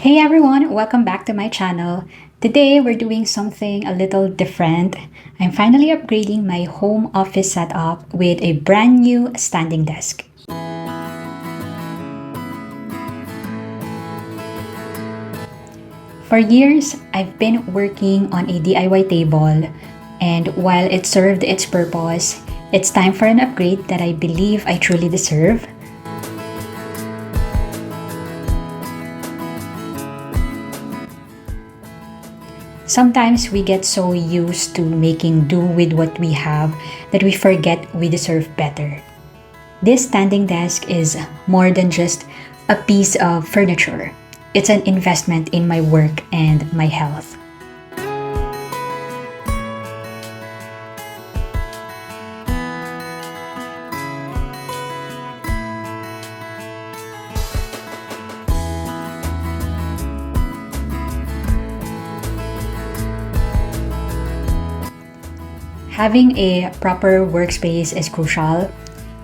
Hey everyone, welcome back to my channel. Today we're doing something a little different. I'm finally upgrading my home office setup with a brand new standing desk. For years, I've been working on a DIY table, and while it served its purpose, it's time for an upgrade that I believe I truly deserve. Sometimes we get so used to making do with what we have that we forget we deserve better. This standing desk is more than just a piece of furniture. It's an investment in my work and my health. Having a proper workspace is crucial.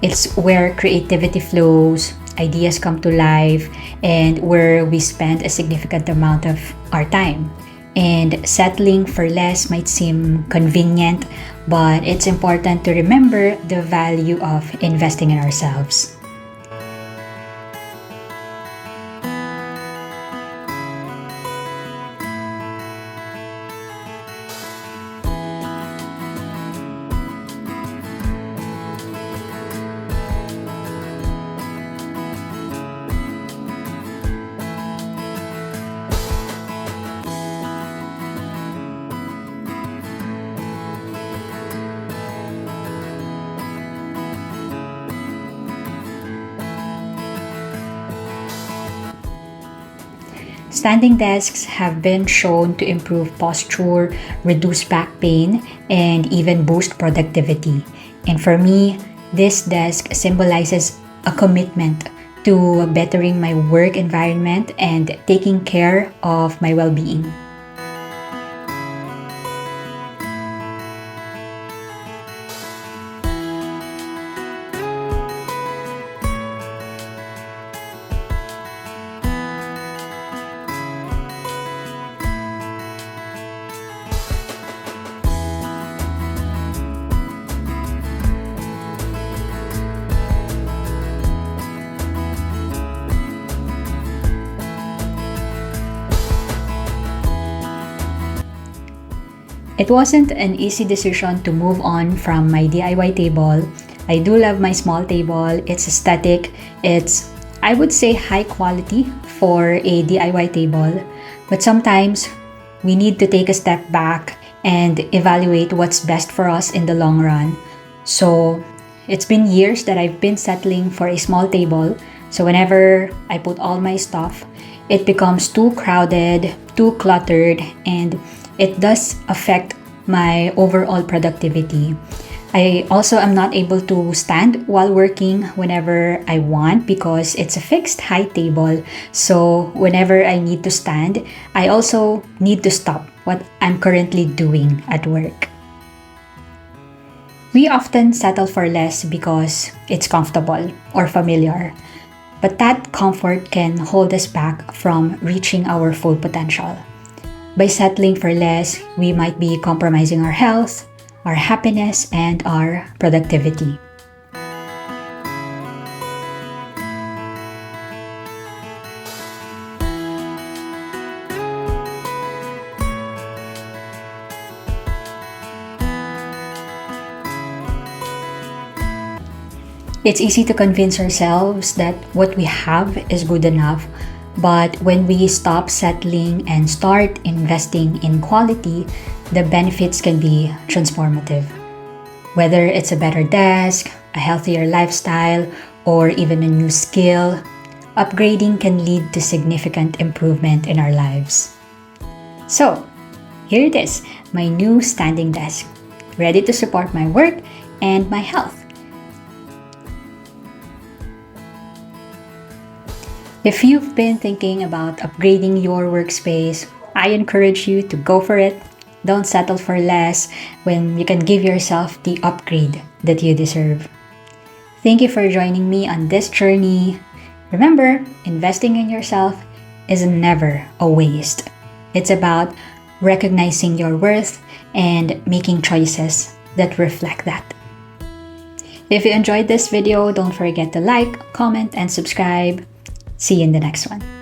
It's where creativity flows, ideas come to life, and where we spend a significant amount of our time. And settling for less might seem convenient, but it's important to remember the value of investing in ourselves. Standing desks have been shown to improve posture, reduce back pain, and even boost productivity. And for me, this desk symbolizes a commitment to bettering my work environment and taking care of my well-being. It wasn't an easy decision to move on from my DIY table. I do love my small table. It's aesthetic. It's, I would say, high quality for a DIY table. But sometimes we need to take a step back and evaluate what's best for us in the long run. So it's been years that I've been settling for a small table. So whenever I put all my stuff, it becomes too crowded, too cluttered, and it does affect my overall productivity. I also am not able to stand while working whenever I want because it's a fixed height table. So whenever I need to stand, I also need to stop what I'm currently doing at work. We often settle for less because it's comfortable or familiar. But that comfort can hold us back from reaching our full potential. By settling for less, we might be compromising our health, our happiness, and our productivity. It's easy to convince ourselves that what we have is good enough. But when we stop settling and start investing in quality, the benefits can be transformative. Whether it's a better desk, a healthier lifestyle, or even a new skill, upgrading can lead to significant improvement in our lives. So, here it is, my new standing desk, ready to support my work and my health. If you've been thinking about upgrading your workspace, I encourage you to go for it. Don't settle for less when you can give yourself the upgrade that you deserve. Thank you for joining me on this journey. Remember, investing in yourself is never a waste. It's about recognizing your worth and making choices that reflect that. If you enjoyed this video, don't forget to like, comment, and subscribe. See you in the next one.